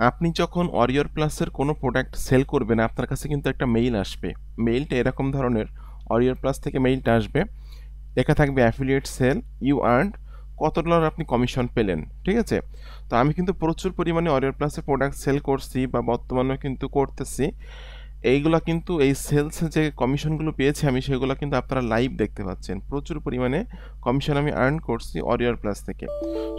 আপনি যখন ওরিয়র প্লাসের কোনো প্রোডাক্ট সেল করবেন আপনার কাছে কিন্তু একটা মেইল আসবে। মেইলটা এরকম ধরনের, ওরিয়র প্লাস থেকে মেইলটা আসবে, লেখা থাকবে অ্যাফিলিয়েট সেল ইউ আর্নড কত ডলার আপনি কমিশন পেলেন। ঠিক আছে? তো আমি কিন্তু প্রচুর পরিমাণে ওরিয়র প্লাসে প্রোডাক্ট সেল করছি বা বর্তমানেও কিন্তু করতেছি। এইগুলা কিন্তু এই সেলসে যে কমিশনগুলো পেয়েছি আমি সেগুলো কিন্তু আপনারা লাইভ দেখতে পাচ্ছেন। প্রচুর পরিমাণে কমিশন আমি আর্ন করছি ওরিয়র প্লাস থেকে।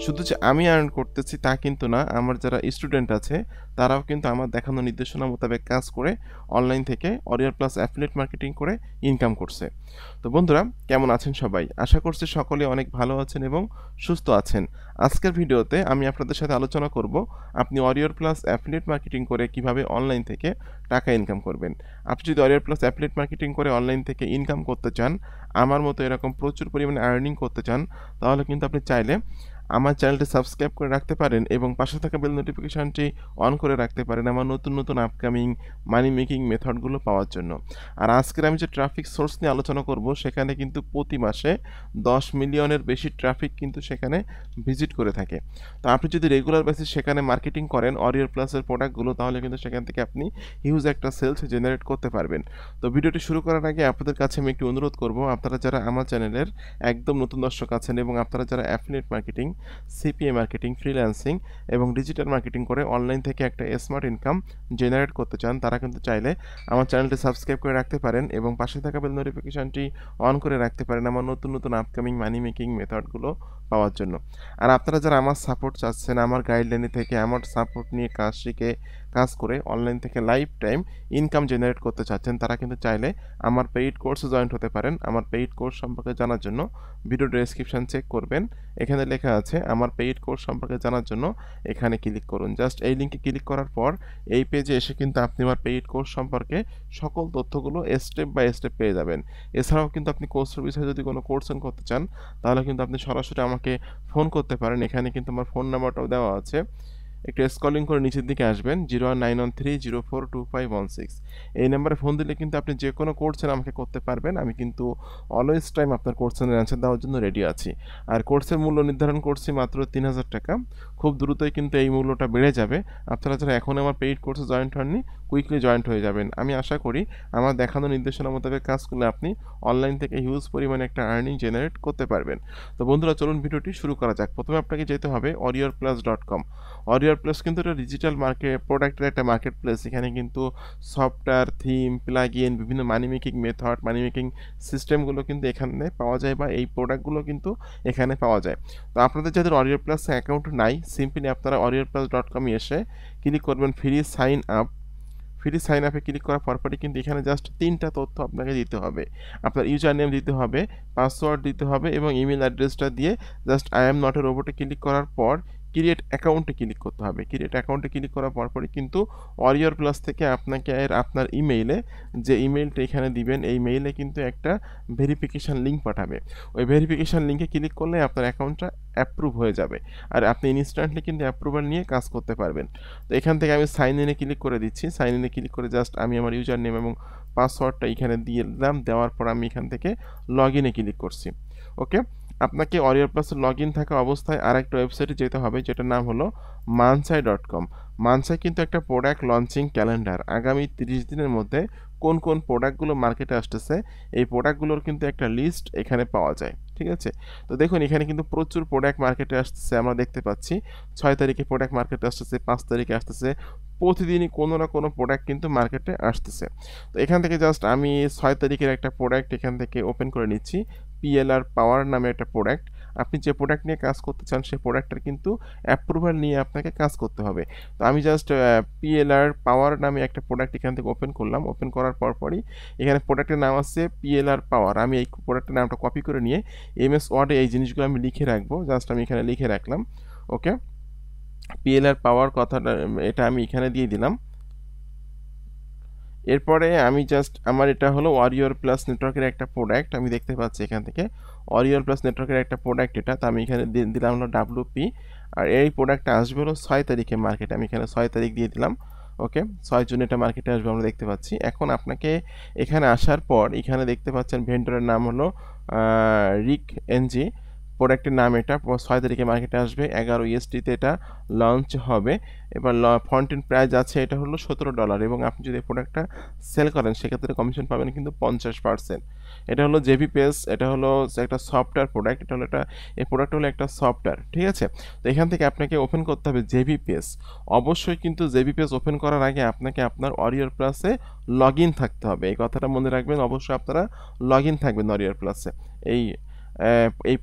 শুধু যে আমি আর্ন করতেছি তা কিন্তু না, আমার যারা স্টুডেন্ট আছে তারাও কিন্তু আমার দেখানো নির্দেশনা মোতাবেক কাজ করে অনলাইন থেকে ওরিয়র প্লাস অ্যাফিলিয়েট মার্কেটিং করে ইনকাম করছে। তো বন্ধুরা, কেমন আছেন সবাই? আশা করছি সকলে অনেক ভালো আছেন এবং সুস্থ আছেন। আজকের ভিডিওতে আমি আপনাদের সাথে আলোচনা করব আপনি ওরিয়র প্লাস অ্যাফিলিয়েট মার্কেটিং করে কিভাবে অনলাইন থেকে টাকা ইনকাম করবেন। আপনি যদি ওরিয়র প্লাস অ্যাফিলিয়েট মার্কেটিং করে অনলাইন থেকে ইনকাম করতে চান, আমার মতো এরকম প্রচুর পরিমাণে আর্নিং করতে চান, তাহলে কিন্তু আপনি চাইলে আমার চ্যানেলটি সাবস্ক্রাইব করে রাখতে পারেন এবং পাশে থাকা বেল নোটিফিকেশনটি অন করে রাখতে পারেন আমার নতুন নতুন আপকামিং মানি মেকিং মেথডগুলো পাওয়ার জন্য। আর আজকের আমি যে ট্রাফিক সোর্স নিয়ে আলোচনা করব সেখানে কিন্তু প্রতি মাসে 10 মিলিয়নের বেশি ট্রাফিক কিন্তু সেখানে ভিজিট করে থাকে। তো আপনি যদি রেগুলার বেসিস সেখানে মার্কেটিং করেন ওরিয়র প্লাসের প্রোডাক্টগুলো, তাহলে কিন্তু সেখান থেকে আপনি হিউজ একটা সেলস জেনারেট করতে পারবেন। তো ভিডিওটি শুরু করার আগে আপনাদের কাছে আমি একটি অনুরোধ করব, আপনারা যারা আমার চ্যানেলের একদম নতুন দর্শক আছেন এবং আপনারা যারা affiliate marketing, CPA marketing, freelancing এবং ডিজিটাল মার্কেটিং করে অনলাইন থেকে একটা স্মার্ট ইনকাম জেনারেট করতে চান, তারা কিন্তু চাইলে আমার চ্যানেলটি সাবস্ক্রাইব করে রাখতে পারেন এবং পাশে থাকা বেল নোটিফিকেশনটি অন করে রাখতে পারেন আমার নতুন নতুন আপকামিং মানি মেকিং মেথডগুলো পাওয়ার জন্য। আর আপনারা যারা আমার সাপোর্ট চাচ্ছেন, আমার গাইডলাইনে থেকে আমার সাপোর্ট নিয়ে কাজ শিখে কাজ করে অনলাইন থেকে লাইফ টাইম ইনকাম জেনারেট করতে চাচ্ছেন, তারা কিন্তু চাইলে আমার পেইড কোর্সে জয়েন্ট হতে পারেন। আমার পেইড কোর্স সম্পর্কে জানার জন্য ভিডিও ডেসক্রিপশন চেক করবেন, এখানে লেখা আছে আমার পেইড কোর্স সম্পর্কে জানার জন্য এখানে ক্লিক করুন। জাস্ট এই লিঙ্কে ক্লিক করার পর এই পেজে এসে কিন্তু আপনি আমার পেইড কোর্স সম্পর্কে সকল তথ্যগুলো স্টেপ বাই স্টেপ পেয়ে যাবেন। এছাড়াও কিন্তু আপনি কোর্সের বিষয়ে যদি কোনো কোর্সন করতে চান, তাহলে কিন্তু আপনি সরাসরি আমাকে ফোন করতে পারেন। এখানে কিন্তু আমার ফোন নাম্বারটাও দেওয়া আছে। একটু স্ক্রলিং করে নিচের দিকে আসবেন, 01913042516। এই নাম্বারে ফোন দিলে কিন্তু আপনি যে কোনো কোর্সের আমাকে করতে পারবেন। আমি কিন্তু অলওয়েজ টাইম আপনার কোর্সের অ্যান্সার দেওয়ার জন্য রেডি আছি। আর কোর্সের মূল্য নির্ধারণ করছি মাত্র 3000 টাকা। খুব দ্রুতই কিন্তু এই মূল্যটা বেড়ে যাবে। আপনারা যারা এখন আমার পেইড কোর্সে জয়েন্ট হননি, কুইকলি জয়েন্ট হয়ে যাবেন। আমি আশা করি আমার দেখানো নির্দেশনা মোতাবেক কাজ করলে আপনি অনলাইন থেকে হিউজ পরিমাণে একটা আর্নিং জেনারেট করতে পারবেন। তো বন্ধুরা, চলুন ভিডিওটি শুরু করা যাক। প্রথমে আপনাকে যেতে হবে oriorplus.com। ওরিয়র প্লাস কিন্তু একটা ডিজিটাল প্রোডাক্টের একটা মার্কেট প্লেস। এখানে কিন্তু সফটওয়্যার, থিম, প্লাগইন, বিভিন্ন money making method, money making সিস্টেমগুলো কিন্তু এখানে পাওয়া যায় বা এই প্রোডাক্টগুলো কিন্তু এখানে পাওয়া যায়। তো আপনাদের যাদের ওরিয়র প্লাস অ্যাকাউন্ট নাই, সিম্পলি আপনারা oriorplus.com এসে ক্লিক করবেন free sign up. Free sign আপে ক্লিক করার পরপরই কিন্তু এখানে জাস্ট 3টা তথ্য আপনাকে দিতে হবে। আপনার ইউজার নেম দিতে হবে, পাসওয়ার্ড দিতে হবে এবং ইমেল অ্যাড্রেসটা দিয়ে just I am not a রোবটে ক্লিক করার পর ক্রিয়েট অ্যাকাউন্টে ক্লিক করতে হবে। ক্রিয়েট অ্যাকাউন্টে ক্লিক করার পরপরই কিন্তু ওরিয়র প্লাস থেকে আপনাকে আপনার ইমেইলে, যে ইমেইলটা এখানে দিবেন, এই মেইলে কিন্তু একটা ভেরিফিকেশান লিঙ্ক পাঠাবে। ওই ভেরিফিকেশান লিঙ্কে ক্লিক করলে আপনার অ্যাকাউন্টটা অ্যাপ্রুভ হয়ে যাবে আর আপনি ইনস্ট্যান্টলি কিন্তু অ্যাপ্রুভাল নিয়ে কাজ করতে পারবেন। তো এখান থেকে আমি সাইন ইনে ক্লিক করে দিচ্ছি। সাইন ইনে ক্লিক করে জাস্ট আমি আমার ইউজার নেম এবং পাসওয়ার্ডটা এখানে দিয়ে দিলাম। দেওয়ার পর আমি এখান থেকে লগ ইনে ক্লিক করছি। ওকে, আপনাকে ওরিয়র প্লাসের লগ ইন থাকা অবস্থায় আরেকটা ওয়েবসাইটে যেতে হবে, যেটার নাম হলো mansai.com। মানসাই কিন্তু একটা প্রোডাক্ট লঞ্চিং ক্যালেন্ডার। আগামী 30 দিনের মধ্যে কোন কোন প্রোডাক্টগুলো মার্কেটে আসতেছে এই প্রোডাক্টগুলোর কিন্তু একটা লিস্ট এখানে পাওয়া যায়। ঠিক আছে? তো দেখুন এখানে কিন্তু প্রচুর প্রোডাক্ট মার্কেটে আসতেছে, আমরা দেখতে পাচ্ছি 6 তারিখে প্রোডাক্ট মার্কেটে আসতেছে, 5 তারিখে আসতেছে। প্রতিদিনই কোনো না কোনো প্রোডাক্ট কিন্তু মার্কেটে আসতেছে। তো এখান থেকে জাস্ট আমি 6 তারিখের একটা প্রোডাক্ট এখান থেকে ওপেন করে নিচ্ছি। পিএলআর পাওয়ার নামে একটা প্রোডাক্ট। আপনি যে প্রোডাক্ট নিয়ে কাজ করতে চান সেই প্রোডাক্টটার কিন্তু অ্যাপ্রুভাল নিয়ে আপনাকে কাজ করতে হবে। তো আমি জাস্ট পিএলআর পাওয়ার নামে একটা প্রোডাক্ট এখান থেকে ওপেন করলাম। ওপেন করার পরপরই এখানে প্রোডাক্টের নাম আছে পিএলআর পাওয়ার। আমি এই প্রোডাক্টের নামটা কপি করে নিয়ে এমএস ওয়ার্ডে এই জিনিসগুলো আমি লিখে রাখবো। জাস্ট আমি এখানে লিখে রাখলাম। ওকে, পিএলআর পাওয়ার কথাটা এটা আমি এখানে দিয়ে দিলাম। এরপরে আমি জাস্ট আমার এটা হলো ওরিয়র প্লাস নেটওয়ার্কের একটা প্রোডাক্ট, আমি দেখতে পাচ্ছি এখান থেকে ওরিয়র প্লাস নেটওয়ার্কের একটা প্রোডাক্ট এটা। তো আমি এখানে দিলাম হলো ডাব্লুপি। আর এই প্রোডাক্টটা আসবে হলো 6 তারিখে মার্কেটে। আমি এখানে 6 তারিখ দিয়ে দিলাম। ওকে, 6 জুন এটা মার্কেটে আসবে, আমরা দেখতে পাচ্ছি। এখন আপনাকে এখানে আসার পর এখানে দেখতে পাচ্ছেন ভেন্ডরের নাম হলো রিক এনজি। প্রোডাক্টের নাম এটা 6 তারিখে মার্কেটে আসবে, 11 EST-তে এটা লঞ্চ হবে। এবার ফন্টেন প্রাইস আছে এটা হলো $17 এবং আপনি যদি প্রোডাক্টটা সেল করেন সেক্ষেত্রে কমিশন পাবেন কিন্তু 50%। এটা হলো জেবি পেজ, এটা হলো একটা সফটওয়্যার প্রোডাক্ট, এটা হলো এই প্রোডাক্ট হলো একটা সফটওয়্যার, ঠিক আছে। তো এখান থেকে আপনাকে ওপেন করতে হবে জেবি পেজ। অবশ্যই কিন্তু জেবি পেজ ওপেন করার আগে আপনাকে আপনার ওরিয়র প্লাসে লগ ইন থাকতে হবে, এই কথাটা মনে রাখবেন। অবশ্যই আপনারা লগ ইন থাকবেন ওরিয়র প্লাসে এই এই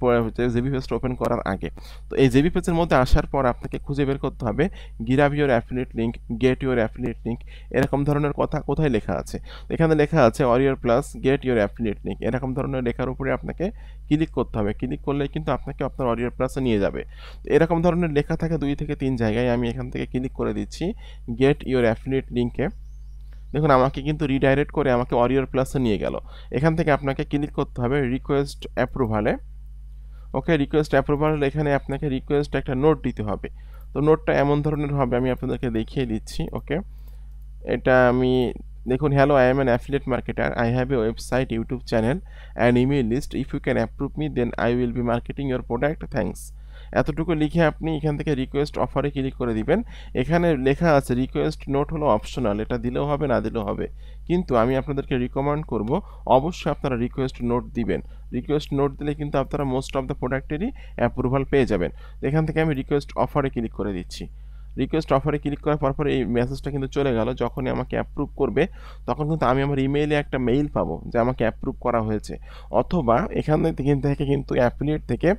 জেবি পেজটা ওপেন করার আগে। তো এই জেবি পেজের মধ্যে আসার পর আপনাকে খুঁজে বের করতে হবে grab your affiliate link, gate your affiliate link, এরকম ধরনের কথা কোথায় লেখা আছে। এখানে লেখা আছে warrior plus gate your affiliate link, এরকম ধরনের লেখার উপরে আপনাকে ক্লিক করতে হবে। ক্লিক করলে কিন্তু আপনাকে আপনার ওরিয়র প্লাসে নিয়ে যাবে। তো এরকম ধরনের লেখা থাকে 2 থেকে 3 জায়গায়। আমি এখান থেকে ক্লিক করে দিচ্ছি গেট ইওর অ্যাফিলিয়েট লিঙ্কে। দেখুন আমাকে কিন্তু রিডাইরেক্ট করে আমাকে ওরিয়র প্লাসে নিয়ে গেল। এখান থেকে আপনাকে ক্লিক করতে হবে রিকোয়েস্ট অ্যাপ্রুভালে। ওকে, রিকোয়েস্ট অ্যাপ্রুভাল, এখানে আপনাকে রিকোয়েস্ট একটা নোট দিতে হবে। তো নোটটা এমন ধরনের হবে, আমি আপনাদেরকে দেখিয়ে দিচ্ছি। ওকে, এটা আমি দেখুন, hello, I am an affiliate marketer, I have a website, YouTube channel and email list, if you can approve me then I will be marketing your product, thanks. এতটুকু লিখে আপনি এখান থেকে রিকোয়েস্ট অফারে ক্লিক করে দিবেন। এখানে লেখা আছে রিকোয়েস্ট নোট হলো অপশনাল, এটা দিলেও হবে না দিলেও হবে, কিন্তু আমি আপনাদেরকে রিকমেন্ড করব অবশ্যই আপনারা রিকোয়েস্ট নোট দিবেন। রিকোয়েস্ট নোট দিলে কিন্তু আপনারা মোস্ট অফ দ্য প্রোডাক্টেরই অ্যাপ্রুভাল পেয়ে যাবেন। এখান থেকে আমি রিকোয়েস্ট অফারে ক্লিক করে দিচ্ছি। রিকোয়েস্ট অফারে ক্লিক করার পর এই মেসেজটা কিন্তু চলে গেল। যখনই আমাকে অ্যাপ্রুভ করবে তখন কিন্তু আমি আমার ইমেইলে একটা মেইল পাবো যে আমাকে অ্যাপ্রুভ করা হয়েছে। অথবা এখান থেকে কিন্তু অ্যাফিলিয়েট থেকে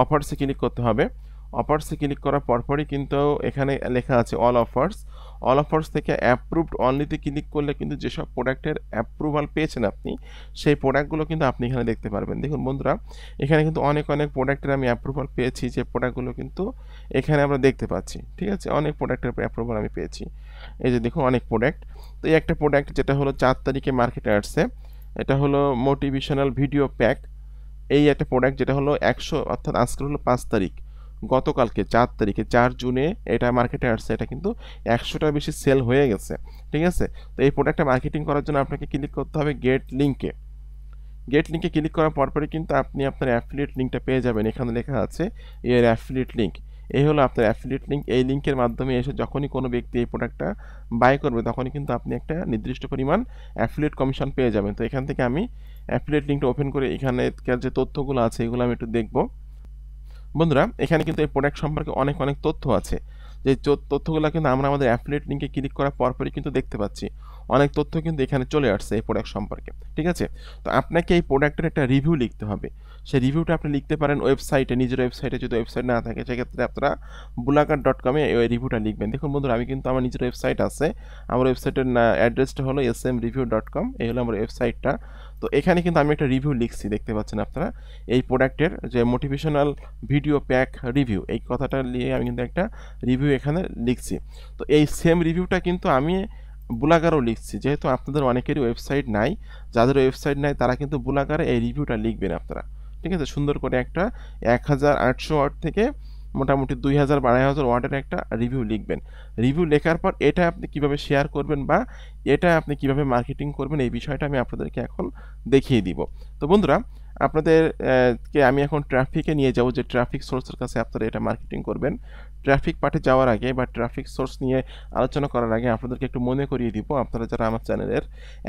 অফার্সে ক্লিক করতে হবে। অফার্সে ক্লিক করার পরপরই কিন্তু এখানে লেখা আছে অল অফার্স। অল অফার্স থেকে অ্যাপ্রুভড অনলিতে ক্লিক করলে কিন্তু যেসব প্রোডাক্টের অ্যাপ্রুভাল পেয়েছেন আপনি, সেই প্রোডাক্টগুলো কিন্তু আপনি এখানে দেখতে পারবেন। দেখুন বন্ধুরা, এখানে কিন্তু অনেক প্রোডাক্টের আমি অ্যাপ্রুভাল পেয়েছি, যে প্রোডাক্টগুলো কিন্তু এখানে আমরা দেখতে পাচ্ছি, ঠিক আছে। অনেক প্রোডাক্টের অ্যাপ্রুভাল আমি পেয়েছি, এই যে দেখুন অনেক প্রোডাক্ট। তো এই একটা প্রোডাক্ট যেটা হলো 4 তারিখে মার্কেটে আসছে, এটা হলো মোটিভেশনাল ভিডিও প্যাক। এই একটা প্রোডাক্ট যেটা হলো 100, অর্থাৎ আজকে হলো 5 তারিখ, গতকালকে 4 তারিখে 4 জুনে এটা মার্কেটে আসছে। এটা কিন্তু 100টার বেশি সেল হয়ে গেছে, ঠিক আছে। তো এই প্রোডাক্টটা মার্কেটিং করার জন্য আপনাকে ক্লিক করতে হবে গেট লিঙ্কে। গেট লিঙ্কে ক্লিক করার পরপরই কিন্তু আপনি আপনার অ্যাফিলিয়েট লিঙ্কটা পেয়ে যাবেন। এখানে লেখা আছে এর অ্যাফিলিয়েট লিঙ্ক। এই হলো আপনার অ্যাফিলিয়েট লিঙ্ক। এই লিঙ্কের মাধ্যমে এসে যখনই কোনো ব্যক্তি এই প্রোডাক্টটা বাই করবে তখনই কিন্তু আপনি একটা নির্দিষ্ট পরিমাণ অ্যাফিলিয়েট কমিশন পেয়ে যাবেন। তো এখান থেকে আমি অ্যাফিলিয়েট লিঙ্কটা ওপেন করে এখানকার যে তথ্যগুলো আছে এগুলো আমি একটু দেখব। বন্ধুরা, এখানে কিন্তু এই প্রোডাক্ট সম্পর্কে অনেক তথ্য আছে, যে তথ্যগুলো কিন্তু আমরা আমাদের অ্যাফিলিয়েট লিঙ্কে ক্লিক করার পরপরই কিন্তু দেখতে পাচ্ছি। অনেক তথ্য কিন্তু এখানে চলে আসছে এই প্রোডাক্ট সম্পর্কে, ঠিক আছে। তো আপনাকে এই প্রোডাক্টের একটা রিভিউ লিখতে হবে। সেই রিভিউটা আপনি লিখতে পারেন ওয়েবসাইটে, নিজের ওয়েবসাইটে। যদি ওয়েবসাইট না থাকে সেক্ষেত্রে আপনারা blogger.com-এ এই রিভিউটা লিখবেন। দেখুন বন্ধুরা, আমি কিন্তু আমার নিজের ওয়েবসাইট আছে। আমার ওয়েবসাইটের অ্যাড্রেসটা হলো smreview.com, এই হলো আমার ওয়েবসাইটটা। তো এখানে কিন্তু আমি একটা রিভিউ লিখছি, দেখতে পাচ্ছেন আপনারা। এই প্রোডাক্টের যে মোটিভেশনাল ভিডিও প্যাক রিভিউ, এই কথাটা নিয়ে আমি কিন্তু একটা রিভিউ এখানে লিখছি। তো এই সেম রিভিউটা কিন্তু আমি ব্লগারও লিখছি, যেহেতু আপনাদের অনেকেরই ওয়েবসাইট নাই। যাদের ওয়েবসাইট নাই তারা কিন্তু ব্লগারে এই রিভিউটা লিখবেন আপনারা, ঠিক আছে। সুন্দর করে একটা 1800 ওয়ার্ড থেকে মোটামুটি 2000-2500 ওয়ার্ডের একটা রিভিউ লিখবেন। রিভিউ লেখার পর এটা আপনি কিভাবে শেয়ার করবেন বা এটা আপনি কিভাবে মার্কেটিং করবেন, এই বিষয়টা আমি আপনাদেরকে এখন দেখিয়ে দিব। তো বন্ধুরা, আপনাদেরকে আমি এখন ট্রাফিকে নিয়ে যাব, যে ট্রাফিক সোর্সের কাছে আপনারা এটা মার্কেটিং করবেন। ট্রাফিক পার্টে যাওয়ার আগে বা ট্রাফিক সোর্স নিয়ে আলোচনা করার আগে আপনাদেরকে একটু মনে করিয়ে দিব, আপনারা যারা আমার চ্যানেলের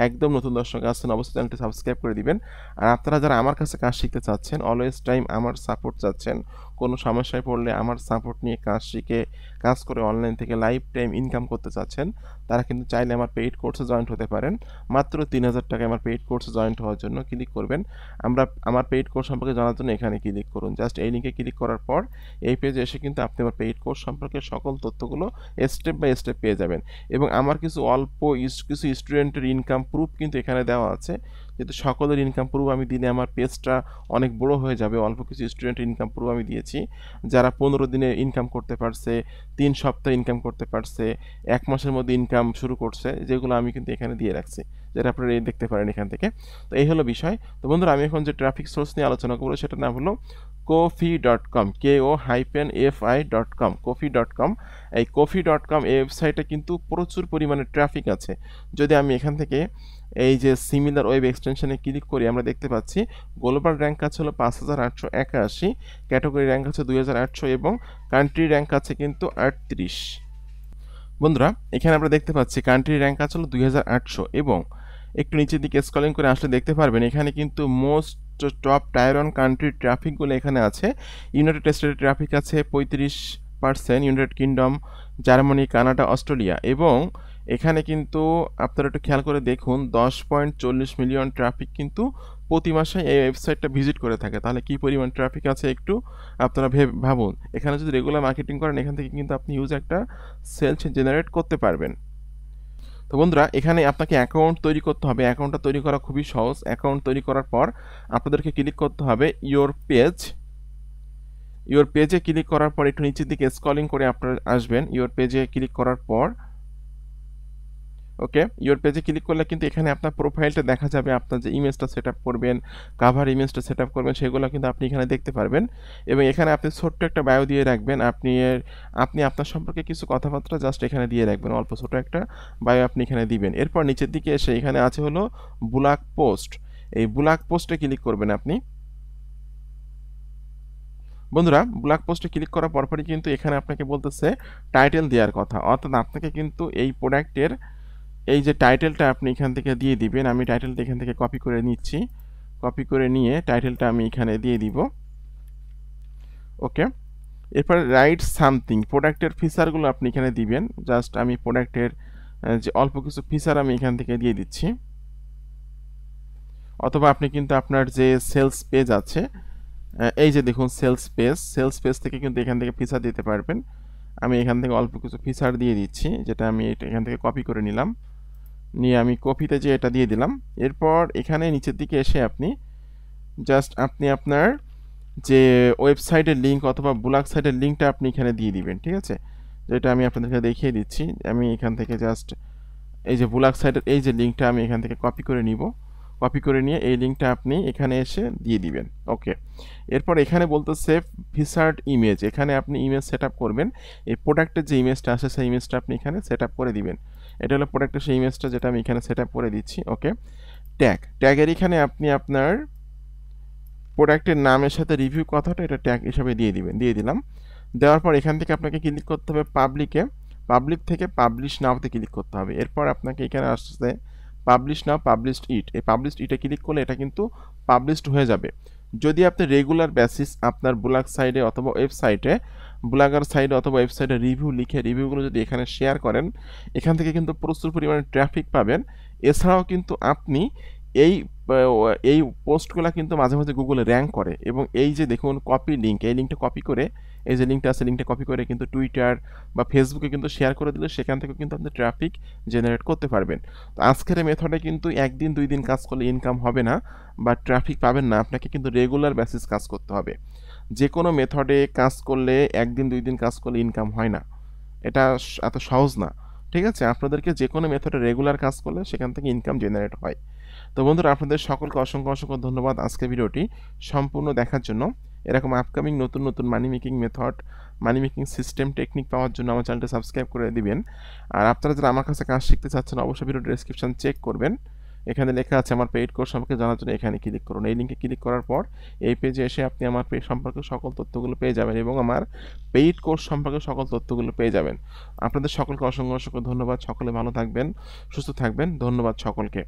একদম নতুন দর্শক আছেন অবশ্যই চ্যানেলটি সাবস্ক্রাইব করে দিবেন। আর আপনারা যারা আমার কাছে কাজ শিখতে চাচ্ছেন, অলওয়েজ টাইম আমার সাপোর্ট চাচ্ছেন, কোনো সমস্যায় পড়লে আমার সাপোর্ট নিয়ে কাজ শিখে কাজ করে অনলাইন থেকে লাইফ টাইম ইনকাম করতে চাচ্ছেন, তারা কিন্তু চাইলে আমার পেইড কোর্সে জয়েন্ট হতে পারেন। মাত্র 3000 টাকায় আমার পেইড কোর্সে জয়েন্ট হওয়ার জন্য ক্লিক করবেন। আমার পেইড কোর্স সম্পর্কে জানার জন্য এখানে ক্লিক করুন। জাস্ট এই লিঙ্কে ক্লিক করার পর এই পেজে এসে কিন্তু আপনি আমার পেইড কোর্স সম্পর্কে সকল তথ্যগুলো স্টেপ বাই স্টেপ পেয়ে যাবেন। এবং আমার কিছু কিছু স্টুডেন্টের ইনকাম প্রুফ কিন্তু এখানে দেওয়া আছে। যেহেতু সকলের ইনকাম প্রুফ আমি দিলে আমার পেজটা অনেক বড় হয়ে যাবে, অল্প কিছু স্টুডেন্টের ইনকাম প্রুফ আমি দিয়েছি, যারা 15 দিনে ইনকাম করতে পারছে, 3 সপ্তাহে ইনকাম করতে পারছে, 1 মাসের মধ্যে ইনকাম শুরু করছে, যেগুলো আমি কিন্তু এখানে দিয়ে রাখছি, যেটা আপনারা দেখতে পারেন এখান থেকে। তো এই হলো বিষয়। তো বন্ধুরা, আমি এখন যে ট্রাফিক সোর্স নিয়ে আলোচনা করবো সেটার নাম হলো kofi.com, KO-FI.com, kofi.com। এই kofi.com এই ওয়েবসাইটে কিন্তু প্রচুর পরিমাণে ট্রাফিক আছে। যদি আমি এখান থেকে এই যে সিমিলার ওয়েব এক্সটেনশনে ক্লিক করি, আমরা দেখতে পাচ্ছি গ্লোবাল র্যাঙ্ক আছে হলো 5881, ক্যাটাগরি র্যাঙ্ক আছে 2800 এবং কান্ট্রি র্যাঙ্ক আছে কিন্তু 38। বন্ধুরা এখানে আমরা দেখতে পাচ্ছি কান্ট্রি র্যাঙ্ক আছে হলো 2800 এবং একটু নিচের দিকে স্ক্রলিং করে আসলে দেখতে পারবেন এখানে কিন্তু মোস্ট টপ টায়ার 1 কান্ট্রির ট্রাফিকগুলো এখানে আছে। ইউনাইটেড স্টেটের ট্রাফিক আছে 35%, United kingdom, Germany, Canada, Australia এবং এখানে কিন্তু আপনারা একটু খেয়াল করে দেখুন 10.40 মিলিয়ন ট্রাফিক কিন্তু প্রতি মাসে এই ওয়েবসাইটটা ভিজিট করে থাকে। তাহলে কি পরিমাণ ট্রাফিক আছে একটু আপনারা ভাবুন। এখানে যদি রেগুলার মার্কেটিং করেন এখান থেকে কিন্তু আপনি ইউজ একটা সেলস জেনারেট করতে পারবেন। তো বন্ধুরা এখানে আপনাকে অ্যাকাউন্ট তৈরি করতে হবে। অ্যাকাউন্টটা তৈরি করা খুবই সহজ। অ্যাকাউন্ট তৈরি করার পর আপনাদেরকে ক্লিক করতে হবে ইওর পেজে ক্লিক করার পর একটু নিচের দিকে স্ক্রলিং করে আপনারা আসবেন। ইওর পেজে ক্লিক করার পর ওকে, ইওর পেজে ক্লিক করলে কিন্তু এখানে আপনার প্রোফাইলটা দেখা যাবে। আপনার যে ইমেজটা সেট আপ করবেন, কাভার ইমেজটা সেট আপ করবেন, সেগুলো কিন্তু আপনি এখানে দেখতে পারবেন এবং এখানে আপনি ছোট্ট একটা বায়ো দিয়ে রাখবেন। আপনি আপনার সম্পর্কে কিছু কথাবার্তা জাস্ট এখানে দিয়ে রাখবেন, অল্প ছোট একটা বায়ো আপনি এখানে দিবেন। এরপর নিচের দিকে এসে এখানে আছে হলো ব্লগ পোস্ট, এই ব্লগ পোস্টে ক্লিক করবেন আপনি। বন্ধুরা ব্লগ পোস্টে ক্লিক করার পরপরই কিন্তু এখানে আপনাকে বলতেছে টাইটেল দেওয়ার কথা, অর্থাৎ আপনাকে কিন্তু এই প্রোডাক্টের এই যে টাইটেলটা আপনি এখান থেকে দিয়ে দিবেন। আমি টাইটেলটা এখান থেকে কপি করে নিচ্ছি, কপি করে নিয়ে টাইটেলটা আমি এখানে দিয়ে দিব। ওকে, এরপর রাইট সামথিং, প্রোডাক্টের ফিচারগুলো আপনি এখানে দিবেন। জাস্ট আমি প্রোডাক্টের যে অল্প কিছু ফিচার আমি এখান থেকে দিয়ে দিচ্ছি, অথবা আপনি কিন্তু আপনার যে সেলস পেজ আছে, এই যে দেখুন সেলস পেজ থেকে কিন্তু এখান থেকে ফিচার দিতে পারবেন। আমি এখান থেকে অল্প কিছু ফিচার দিয়ে দিচ্ছি, যেটা আমি এখান থেকে কপি করে নিলাম, নিয়ে আমি কপিতে যে এটা দিয়ে দিলাম। এরপর এখানে নিচের দিকে এসে আপনি জাস্ট আপনার যে ওয়েবসাইটের লিঙ্ক অথবা ব্লগ সাইটের লিঙ্কটা আপনি এখানে দিয়ে দিবেন। ঠিক আছে, যেটা আমি আপনাদেরকে দেখিয়ে দিচ্ছি। আমি এখান থেকে জাস্ট এই যে ব্লগ সাইটের এই যে লিঙ্কটা আমি এখান থেকে কপি করে নিব, কপি করে নিয়ে এই লিঙ্কটা আপনি এখানে এসে দিয়ে দিবেন। ওকে, এরপর এখানে বলতেছে ফিচার্ড ইমেজ, এখানে আপনি ইমেজ সেট আপ করবেন। এই প্রোডাক্টের যে ইমেজটা আছে সেই ইমেজটা আপনি এখানে সেট আপ করে দিবেন। এটা হলো প্রোডাক্টের সেই ইমেজটা যেটা আমি এখানে সেট আপ করে দিচ্ছি। ওকে, ট্যাগের এখানে আপনি আপনার প্রোডাক্টের নামের সাথে রিভিউ কথাটা এটা ট্যাগ হিসাবে দিয়ে দিলাম। দেওয়ার পর এখান থেকে আপনাকে ক্লিক করতে হবে পাবলিক থেকে পাবলিশ নাওতে ক্লিক করতে হবে। এরপর আপনাকে এখানে আসছে পাবলিশ নাও, পাবলিশড ইট, এই পাবলিশড ইটে ক্লিক করলে এটা কিন্তু পাবলিশড হয়ে যাবে। যদি আপনি রেগুলার বেসিস আপনার ব্লগ সাইডে অথবা ওয়েবসাইটে, ব্লগার সাইডে অথবা ওয়েবসাইটে রিভিউ লিখে রিভিউগুলো যদি এখানে শেয়ার করেন, এখান থেকে কিন্তু প্রচুর পরিমাণে ট্রাফিক পাবেন। এছাড়াও কিন্তু আপনি এই পোস্টগুলো কিন্তু মাঝে মাঝে গুগলে র্যাঙ্ক করে এবং এই যে দেখুন কপি লিঙ্ক, এই লিঙ্কটা কপি করে, এই যে লিঙ্কটা আছে লিঙ্কটা কপি করে কিন্তু টুইটার বা ফেসবুকে কিন্তু শেয়ার করে দিলে সেখান থেকে কিন্তু আপনি ট্রাফিক জেনারেট করতে পারবেন। তো আজকের মেথডে কিন্তু একদিন 2 দিন কাজ করলে ইনকাম হবে না বা ট্রাফিক পাবেন না, আপনাকে কিন্তু রেগুলার বেসিস কাজ করতে হবে। যে কোনো মেথডে কাজ করলে একদিন 2 দিন কাজ করলে ইনকাম হয় না, এটা এত সহজ না। ঠিক আছে, আপনাদেরকে যে কোনো মেথডে রেগুলার কাজ করলে সেখান থেকে ইনকাম জেনারেট হয়। তো বন্ধুরা আপনাদের সকলকে অসংখ্য ধন্যবাদ আজকের ভিডিওটি সম্পূর্ণ দেখার জন্য। এরকম আপকামিং নতুন money making method, money making system, technique পাওয়ার জন্য আমার চ্যানেলটা সাবস্ক্রাইব করে দিবেন। আর আপনারা যারা আমার কাছে কাজ শিখতে চাচ্ছেন অবশ্যই ভিডিও ডেসক্রিপশন চেক করবেন, এখানে লেখা আছে আমার পেইড কোর্স সম্পর্কে জানার জন্য এখানে ক্লিক করুন। এই লিঙ্কে ক্লিক করার পর এই পেজে এসে আপনি আমার পেজ সম্পর্কে সকল তথ্যগুলো পেয়ে যাবেন এবং আমার পেইড কোর্স সম্পর্কে সকল তথ্যগুলো পেয়ে যাবেন। আপনাদের সকলকে অসংখ্য ধন্যবাদ। সকলে ভালো থাকবেন, সুস্থ থাকবেন। ধন্যবাদ সকলকে।